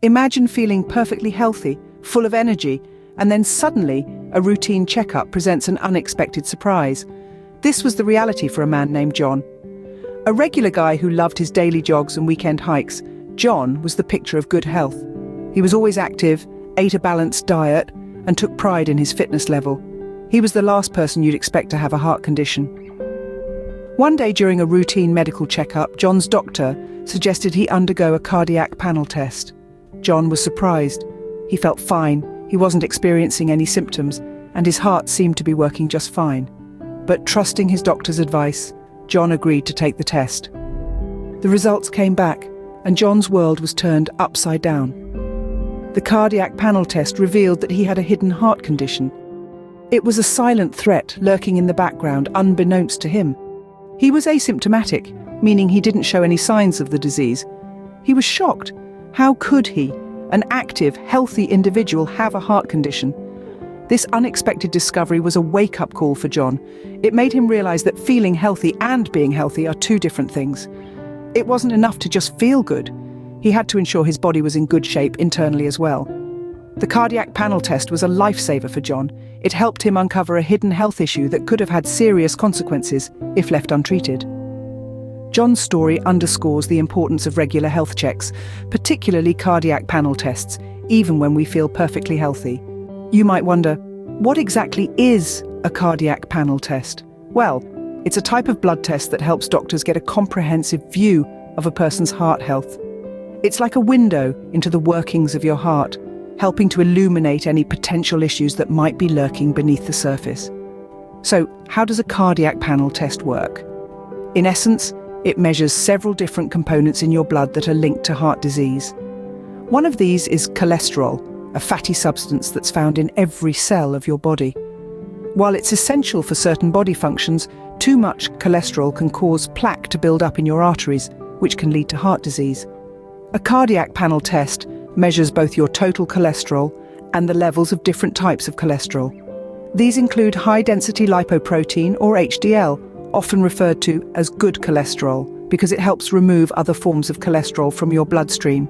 Imagine feeling perfectly healthy, full of energy, and then suddenly a routine checkup presents an unexpected surprise. This was the reality for a man named John. A regular guy who loved his daily jogs and weekend hikes, John was the picture of good health. He was always active, ate a balanced diet, and took pride in his fitness level. He was the last person you'd expect to have a heart condition. One day during a routine medical checkup, John's doctor suggested he undergo a cardiac panel test. John was surprised. He felt fine, he wasn't experiencing any symptoms, and his heart seemed to be working just fine. But trusting his doctor's advice, John agreed to take the test. The results came back, and John's world was turned upside down. The cardiac panel test revealed that he had a hidden heart condition. It was a silent threat lurking in the background, unbeknownst to him. He was asymptomatic, meaning he didn't show any signs of the disease. He was shocked. How could he, an active, healthy individual, have a heart condition? This unexpected discovery was a wake-up call for John. It made him realize that feeling healthy and being healthy are two different things. It wasn't enough to just feel good. He had to ensure his body was in good shape internally as well. The cardiac panel test was a lifesaver for John. It helped him uncover a hidden health issue that could have had serious consequences if left untreated. John's story underscores the importance of regular health checks, particularly cardiac panel tests, even when we feel perfectly healthy. You might wonder, what exactly is a cardiac panel test? Well, it's a type of blood test that helps doctors get a comprehensive view of a person's heart health. It's like a window into the workings of your heart, helping to illuminate any potential issues that might be lurking beneath the surface. So, how does a cardiac panel test work? In essence, it measures several different components in your blood that are linked to heart disease. One of these is cholesterol, a fatty substance that's found in every cell of your body. While it's essential for certain body functions, too much cholesterol can cause plaque to build up in your arteries, which can lead to heart disease. A cardiac panel test measures both your total cholesterol and the levels of different types of cholesterol. These include high-density lipoprotein, or HDL, often referred to as good cholesterol, because it helps remove other forms of cholesterol from your bloodstream.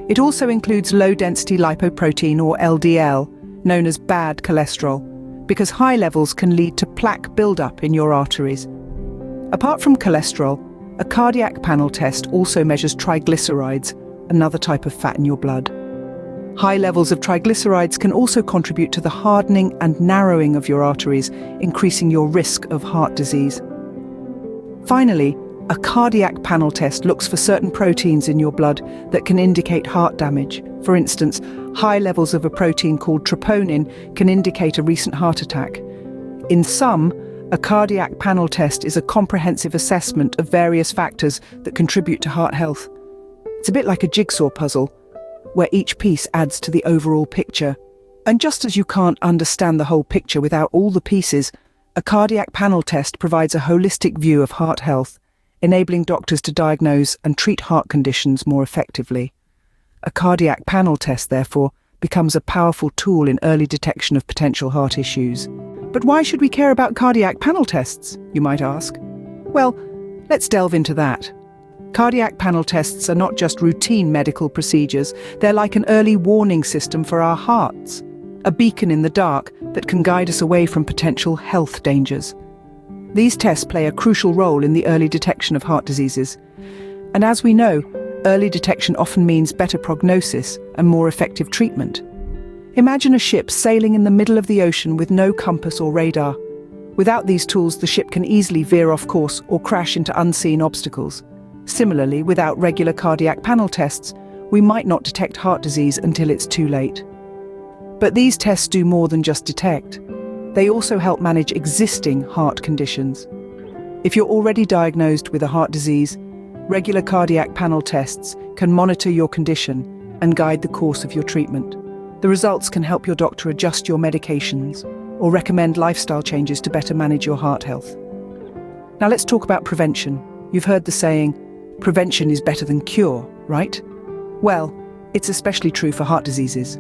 It also includes low-density lipoprotein, or LDL, known as bad cholesterol, because high levels can lead to plaque buildup in your arteries. Apart from cholesterol, a cardiac panel test also measures triglycerides, another type of fat in your blood. High levels of triglycerides can also contribute to the hardening and narrowing of your arteries, increasing your risk of heart disease. Finally, a cardiac panel test looks for certain proteins in your blood that can indicate heart damage. For instance, high levels of a protein called troponin can indicate a recent heart attack. In sum, a cardiac panel test is a comprehensive assessment of various factors that contribute to heart health. It's a bit like a jigsaw puzzle, where each piece adds to the overall picture. And just as you can't understand the whole picture without all the pieces, a cardiac panel test provides a holistic view of heart health, enabling doctors to diagnose and treat heart conditions more effectively. A cardiac panel test, therefore, becomes a powerful tool in early detection of potential heart issues. But why should we care about cardiac panel tests, you might ask? Well, let's delve into that. Cardiac panel tests are not just routine medical procedures, they're like an early warning system for our hearts, a beacon in the dark that can guide us away from potential health dangers. These tests play a crucial role in the early detection of heart diseases. And as we know, early detection often means better prognosis and more effective treatment. Imagine a ship sailing in the middle of the ocean with no compass or radar. Without these tools, the ship can easily veer off course or crash into unseen obstacles. Similarly, without regular cardiac panel tests, we might not detect heart disease until it's too late. But these tests do more than just detect. They also help manage existing heart conditions. If you're already diagnosed with a heart disease, regular cardiac panel tests can monitor your condition and guide the course of your treatment. The results can help your doctor adjust your medications or recommend lifestyle changes to better manage your heart health. Now let's talk about prevention. You've heard the saying, prevention is better than cure, right? Well, it's especially true for heart diseases.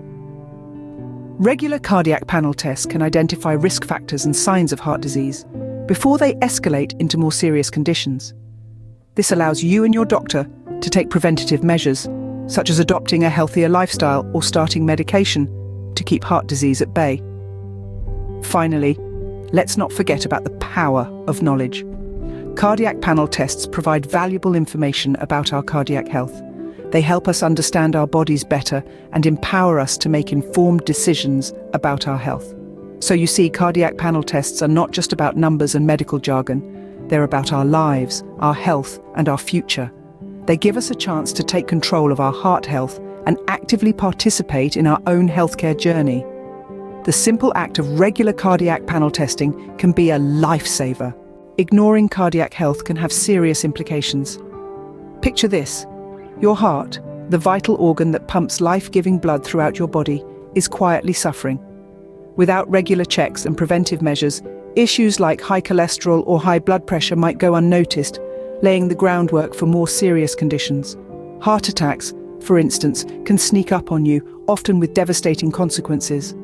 Regular cardiac panel tests can identify risk factors and signs of heart disease before they escalate into more serious conditions. This allows you and your doctor to take preventative measures, such as adopting a healthier lifestyle or starting medication to keep heart disease at bay. Finally, let's not forget about the power of knowledge. Cardiac panel tests provide valuable information about our cardiac health. They help us understand our bodies better and empower us to make informed decisions about our health. So you see, cardiac panel tests are not just about numbers and medical jargon. They're about our lives, our health, and our future. They give us a chance to take control of our heart health and actively participate in our own healthcare journey. The simple act of regular cardiac panel testing can be a lifesaver. Ignoring cardiac health can have serious implications. Picture this. Your heart, the vital organ that pumps life-giving blood throughout your body, is quietly suffering. Without regular checks and preventive measures, issues like high cholesterol or high blood pressure might go unnoticed, laying the groundwork for more serious conditions. Heart attacks, for instance, can sneak up on you, often with devastating consequences.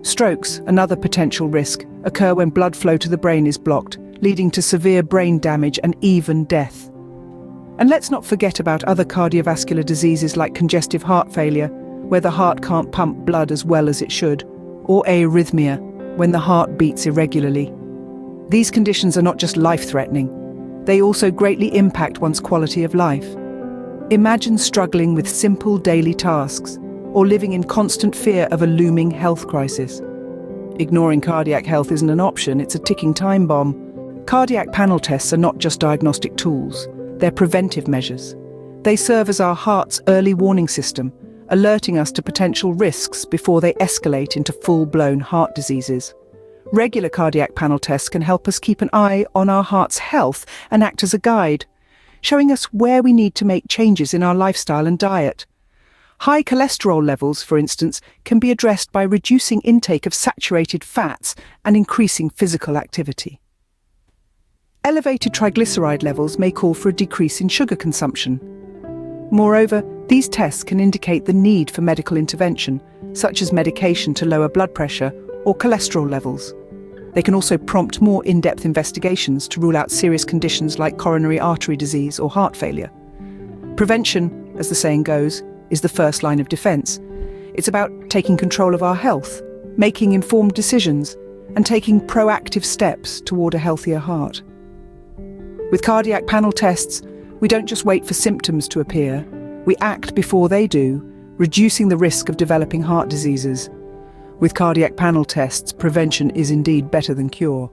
Strokes, another potential risk, occur when blood flow to the brain is blocked, leading to severe brain damage and even death. And let's not forget about other cardiovascular diseases like congestive heart failure, where the heart can't pump blood as well as it should, or arrhythmia, when the heart beats irregularly. These conditions are not just life-threatening, they also greatly impact one's quality of life. Imagine struggling with simple daily tasks, or living in constant fear of a looming health crisis. Ignoring cardiac health isn't an option, it's a ticking time bomb. Cardiac panel tests are not just diagnostic tools, they're preventive measures. They serve as our heart's early warning system, alerting us to potential risks before they escalate into full-blown heart diseases. Regular cardiac panel tests can help us keep an eye on our heart's health and act as a guide, showing us where we need to make changes in our lifestyle and diet. High cholesterol levels, for instance, can be addressed by reducing intake of saturated fats and increasing physical activity. Elevated triglyceride levels may call for a decrease in sugar consumption. Moreover, these tests can indicate the need for medical intervention, such as medication to lower blood pressure or cholesterol levels. They can also prompt more in-depth investigations to rule out serious conditions like coronary artery disease or heart failure. Prevention, as the saying goes, is the first line of defense. It's about taking control of our health, making informed decisions, and taking proactive steps toward a healthier heart. With cardiac panel tests, we don't just wait for symptoms to appear, we act before they do, reducing the risk of developing heart diseases. With cardiac panel tests, prevention is indeed better than cure.